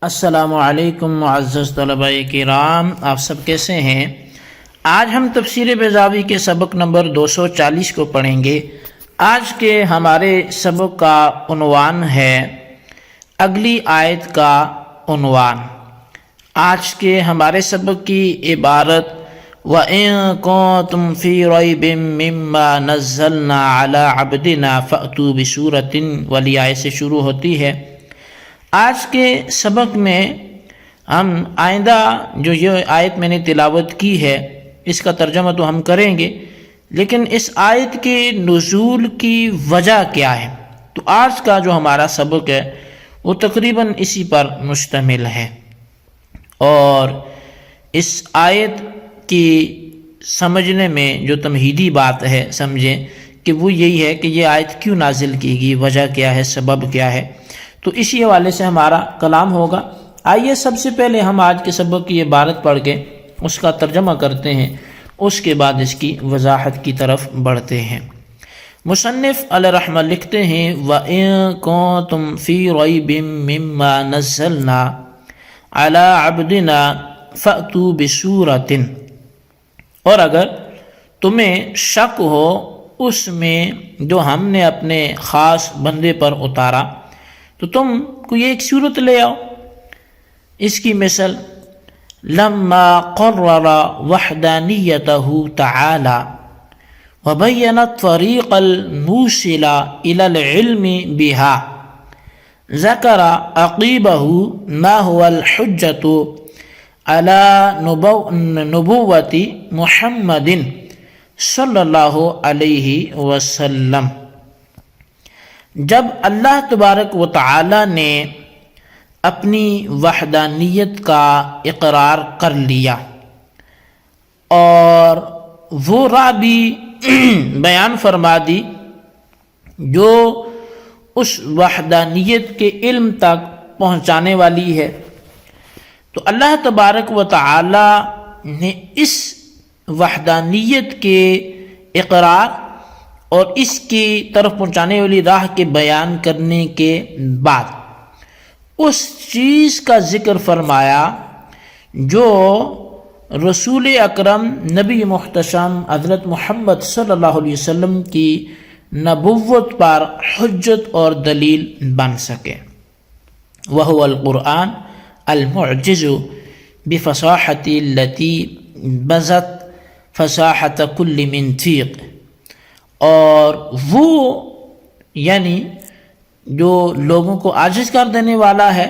السلام علیکم معزز طلباء کرام، آپ سب کیسے ہیں؟ آج ہم تفسیر بیضاوی کے سبق نمبر 240 کو پڑھیں گے۔ آج کے ہمارے سبق کا عنوان ہے اگلی آیت کا عنوان۔ آج کے ہمارے سبق کی عبارت وَإِن كُنتُمْ فِي رَيْبٍ مِّمَّا نَزَّلْنَا عَلَىٰ عَبْدِنَا فَأْتُوا بِسُورَةٍ والی آیت سے شروع ہوتی ہے۔ آج کے سبق میں ہم آئندہ جو یہ آیت میں نے تلاوت کی ہے اس کا ترجمہ تو ہم کریں گے، لیکن اس آیت کے نزول کی وجہ کیا ہے، تو آج کا جو ہمارا سبق ہے وہ تقریباً اسی پر مشتمل ہے۔ اور اس آیت کی سمجھنے میں جو تمہیدی بات ہے سمجھیں کہ وہ یہی ہے کہ یہ آیت کیوں نازل کی گئی، وجہ کیا ہے، سبب کیا ہے، تو اسی حوالے سے ہمارا کلام ہوگا۔ آئیے سب سے پہلے ہم آج کے سبق کی عبارت پڑھ کے اس کا ترجمہ کرتے ہیں، اس کے بعد اس کی وضاحت کی طرف بڑھتے ہیں۔ مصنف علیہ رحمہ لکھتے ہیں وَإِن كُنتُمْ فِي رَيْبٍ مِّمَّا نَزَّلْنَا عَلَىٰ عَبْدِنَا فَأْتُوا بِسُورَةٍ، اور اگر تمہیں شک ہو اس میں جو ہم نے اپنے خاص بندے پر اتارا تو تم کوئی ایک صورت لے آؤ۔ اس کی مثل لما قرر وحدانیتہ تعالی وبین الطریق الموصل الى العلم بها ذکر عقیبہ ما هو الحجۃ علی نبوۃ محمد صلی اللہ علیہ وسلم۔ جب اللہ تبارک و تعالی نے اپنی وحدانیت کا اقرار کر لیا اور وہ راہ بھی بیان فرما دی جو اس وحدانیت کے علم تک پہنچانے والی ہے، تو اللہ تبارک و تعالی نے اس وحدانیت کے اقرار اور اس کی طرف پہنچانے والی راہ کے بیان کرنے کے بعد اس چیز کا ذکر فرمایا جو رسول اکرم نبی محتشم حضرت محمد صلی اللہ علیہ وسلم کی نبوت پر حجت اور دلیل بن سکے، وهو القرآن المعجز بفصاحة التي بزت فصاحة كل منطق، اور وہ یعنی جو لوگوں کو عاجز کر دینے والا ہے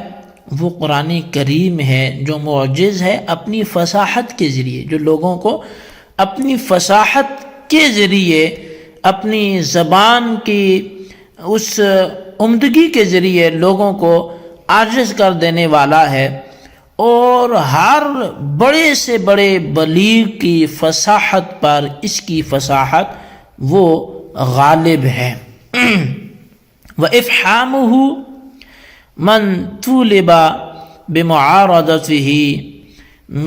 وہ قرآن کریم ہے جو معجز ہے اپنی فصاحت کے ذریعے، جو لوگوں کو اپنی فصاحت کے ذریعے اپنی زبان کی اس عمدگی کے ذریعے لوگوں کو عاجز کر دینے والا ہے، اور ہر بڑے سے بڑے بلیغ کی فصاحت پر اس کی فصاحت وہ غالب ہے۔ وَإِفْحَامُهُ مَنْ طُولِبَ بِمُعَارَضَتِهِ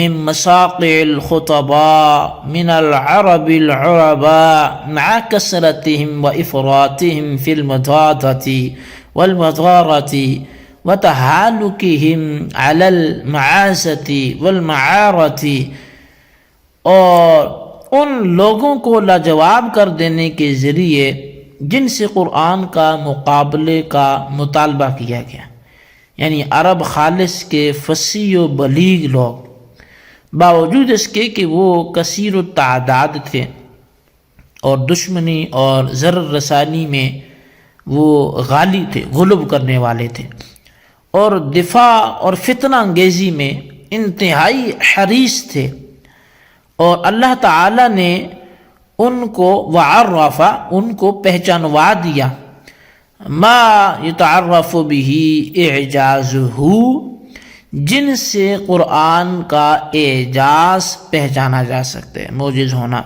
مِنْ مَسَاقِعِ الْخُطَبَاءِ مِنَ الْعَرَبِ الْعُرَبَاءِ مَعَ كَثْرَتِهِمْ وَإِفْرَاطِهِمْ فِي الْمَضَاضَةِ وَالْمُضَارَةِ وَتَهَالُكِهِمْ عَلَى الْمَعَازَةِ وَالْمَعَارَةِ، اور ان لوگوں کو لاجواب کر دینے کے ذریعے جن سے قرآن کا مقابلے کا مطالبہ کیا گیا، یعنی عرب خالص کے فصیح و بلیغ لوگ، باوجود اس کے کہ وہ کثیر التعداد تھے اور دشمنی اور ضرر رسانی میں وہ غالی تھے، غلب کرنے والے تھے، اور دفاع اور فتنہ انگیزی میں انتہائی حریص تھے، اور اللہ تعالی نے ان کو وعرفا ان کو پہچانوا دیا ما یتعرف به اعجازہ، جن سے قرآن کا اعجاز پہچانا جا سکتے ہیں، معجز ہونا،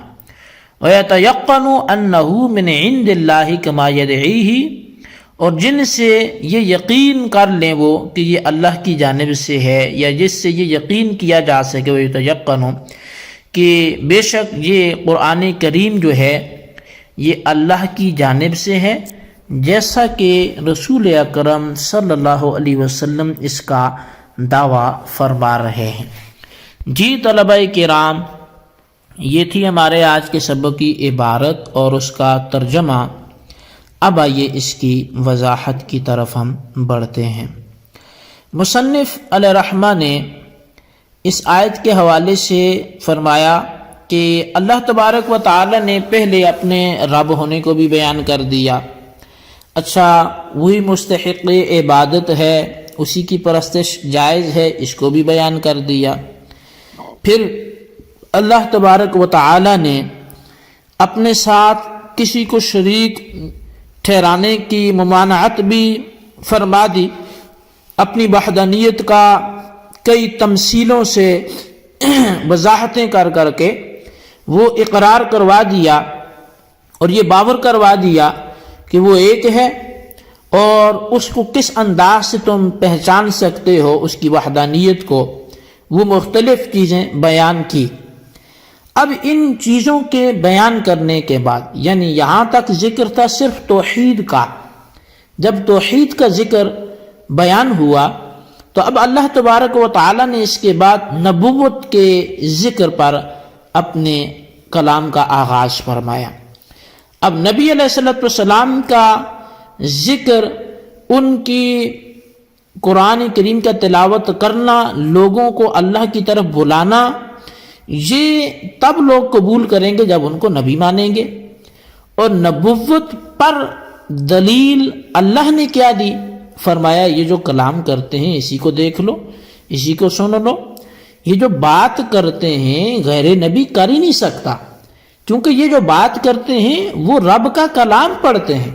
ویتیقن انہ من عند اللہ کما یدعیہ، اور جن سے یہ یقین کر لیں وہ کہ یہ اللہ کی جانب سے ہے، یا جس سے یہ یقین کیا جا سکے، ویتیقن کہ بے شک یہ قرآن کریم جو ہے یہ اللہ کی جانب سے ہے، جیسا کہ رسول اکرم صلی اللہ علیہ وسلم اس کا دعویٰ فرما رہے ہیں۔ جی طلبہ کرام، یہ تھی ہمارے آج کے سبق کی عبارت اور اس کا ترجمہ۔ اب آئیے اس کی وضاحت کی طرف ہم بڑھتے ہیں۔ مصنف علیہ رحمہ نے اس آیت کے حوالے سے فرمایا کہ اللہ تبارک و تعالی نے پہلے اپنے رب ہونے کو بھی بیان کر دیا، اچھا وہی مستحق عبادت ہے، اسی کی پرستش جائز ہے، اس کو بھی بیان کر دیا۔ پھر اللہ تبارک و تعالی نے اپنے ساتھ کسی کو شریک ٹھہرانے کی ممانعت بھی فرما دی، اپنی وحدانیت کا کئی تمثیلوں سے وضاحتیں کر کر کے وہ اقرار کروا دیا اور یہ باور کروا دیا کہ وہ ایک ہے، اور اس کو کس انداز سے تم پہچان سکتے ہو اس کی وحدانیت کو، وہ مختلف چیزیں بیان کی۔ اب ان چیزوں کے بیان کرنے کے بعد، یعنی یہاں تک ذکر تھا صرف توحید کا، جب توحید کا ذکر بیان ہوا تو اب اللہ تبارک و تعالی نے اس کے بعد نبوت کے ذکر پر اپنے کلام کا آغاز فرمایا۔ اب نبی علیہ السلام کا ذکر، ان کی قرآن کریم کا تلاوت کرنا، لوگوں کو اللہ کی طرف بلانا، یہ تب لوگ قبول کریں گے جب ان کو نبی مانیں گے۔ اور نبوت پر دلیل اللہ نے کیا دی؟ فرمایا یہ جو کلام کرتے ہیں اسی کو دیکھ لو، اسی کو سن لو۔ یہ جو بات کرتے ہیں غیر نبی کر ہی نہیں سکتا، کیونکہ یہ جو بات کرتے ہیں وہ رب کا کلام پڑھتے ہیں،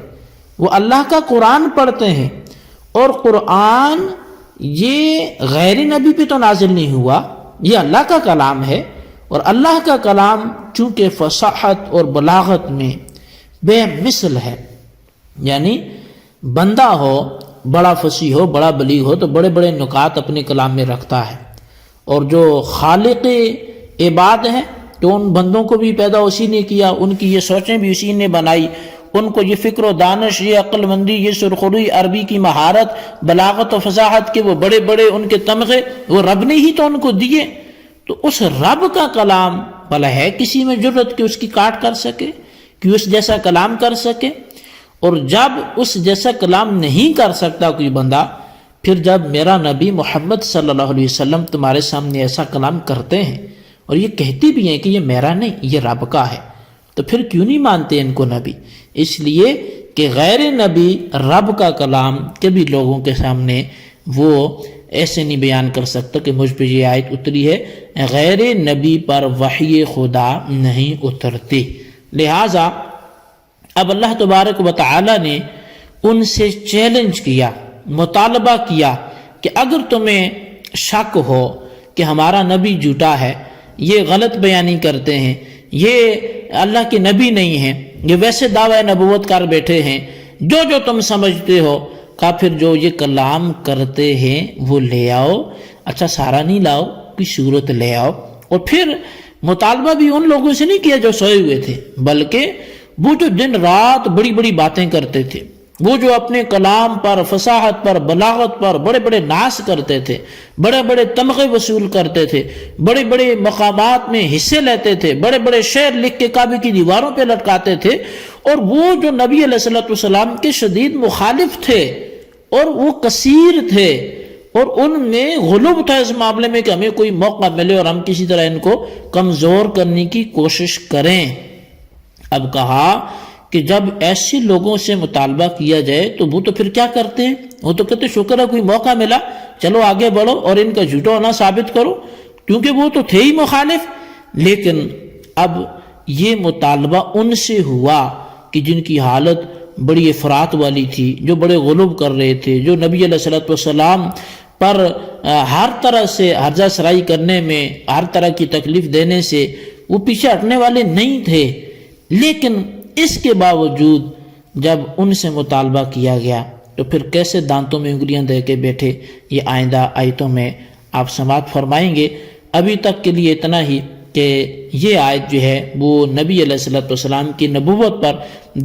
وہ اللہ کا قرآن پڑھتے ہیں، اور قرآن یہ غیر نبی پہ تو نازل نہیں ہوا، یہ اللہ کا کلام ہے، اور اللہ کا کلام چونکہ فصاحت اور بلاغت میں بے مثل ہے، یعنی بندہ ہو بڑا فصیح ہو، بڑا بلیغ ہو تو بڑے بڑے نکات اپنے کلام میں رکھتا ہے، اور جو خالق عباد ہیں تو ان بندوں کو بھی پیدا اسی نے کیا، ان کی یہ سوچیں بھی اسی نے بنائی، ان کو یہ فکر و دانش، یہ عقل مندی، یہ سرخروئی، عربی کی مہارت، بلاغت و فصاحت کے وہ بڑے بڑے ان کے تمغے وہ رب نے ہی تو ان کو دیے۔ تو اس رب کا کلام بھلا ہے کسی میں جرت کہ اس کی کاٹ کر سکے، کہ اس جیسا کلام کر سکے؟ اور جب اس جیسا کلام نہیں کر سکتا کوئی بندہ، پھر جب میرا نبی محمد صلی اللہ علیہ وسلم تمہارے سامنے ایسا کلام کرتے ہیں اور یہ کہتے بھی ہیں کہ یہ میرا نہیں یہ رب کا ہے، تو پھر کیوں نہیں مانتے ان کو نبی؟ اس لیے کہ غیر نبی رب کا کلام کبھی لوگوں کے سامنے وہ ایسے نہیں بیان کر سکتا کہ مجھ پہ یہ آیت اتری ہے، غیر نبی پر وحی خدا نہیں اترتی۔ لہٰذا اب اللہ تبارک و تعالی نے ان سے چیلنج کیا، مطالبہ کیا کہ اگر تمہیں شک ہو کہ ہمارا نبی جھوٹا ہے، یہ غلط بیانی کرتے ہیں، یہ اللہ کے نبی نہیں ہیں، یہ ویسے دعوی نبوت کر بیٹھے ہیں، جو تم سمجھتے ہو، کہا پھر جو یہ کلام کرتے ہیں وہ لے آؤ، اچھا سارا نہیں لاؤ، کوئی صورت لے آؤ۔ اور پھر مطالبہ بھی ان لوگوں سے نہیں کیا جو سوئے ہوئے تھے، بلکہ وہ جو دن رات بڑی بڑی باتیں کرتے تھے، وہ جو اپنے کلام پر، فصاحت پر، بلاغت پر بڑے بڑے ناز کرتے تھے، بڑے بڑے تمغے وصول کرتے تھے، بڑے بڑے مقامات میں حصے لیتے تھے، بڑے بڑے شعر لکھ کے کعبے کی دیواروں پہ لٹکاتے تھے، اور وہ جو نبی علیہ السلام کے شدید مخالف تھے اور وہ کثیر تھے، اور ان میں غلوب تھا اس معاملے میں کہ ہمیں کوئی موقع ملے اور ہم کسی طرح ان کو کمزور کرنے کی کوشش کریں۔ اب کہا کہ جب ایسے لوگوں سے مطالبہ کیا جائے تو وہ تو پھر کیا کرتے ہیں؟ وہ تو کہتے شکر ہے کوئی موقع ملا، چلو آگے بڑھو اور ان کا جھوٹا ہونا ثابت کرو، کیونکہ وہ تو تھے ہی مخالف۔ لیکن اب یہ مطالبہ ان سے ہوا کہ جن کی حالت بڑی افراط والی تھی، جو بڑے غلوب کر رہے تھے، جو نبی علیہ السلام پر ہر طرح سے ہرجہ سرائی کرنے میں، ہر طرح کی تکلیف دینے سے وہ پیچھے ہٹنے والے نہیں تھے۔ لیکن اس کے باوجود جب ان سے مطالبہ کیا گیا تو پھر کیسے دانتوں میں انگلیاں دے کے بیٹھے، یہ آئندہ آیتوں میں آپ سماعت فرمائیں گے۔ ابھی تک کے لیے اتنا ہی کہ یہ آیت جو ہے وہ نبی علیہ السلام کی نبوت پر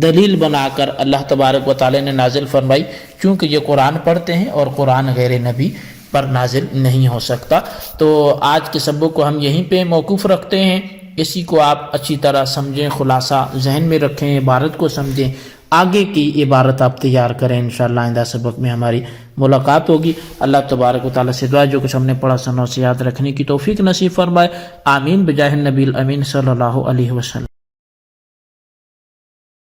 دلیل بنا کر اللہ تبارک و تعالی نے نازل فرمائی، چونکہ یہ قرآن پڑھتے ہیں اور قرآن غیر نبی پر نازل نہیں ہو سکتا۔ تو آج کے سبق کو ہم یہیں پہ موقوف رکھتے ہیں، اسی کو آپ اچھی طرح سمجھیں، خلاصہ ذہن میں رکھیں، عبارت کو سمجھیں، آگے کی عبارت آپ تیار کریں۔ انشاءاللہ آئندہ سبق میں ہماری ملاقات ہوگی۔ اللہ تبارک و تعالیٰ سے دعا جو کچھ ہم نے پڑھا سنا اسے یاد رکھنے کی توفیق نصیب فرمائے۔ آمین بجاہ النبی الامین صلی اللہ علیہ وسلم۔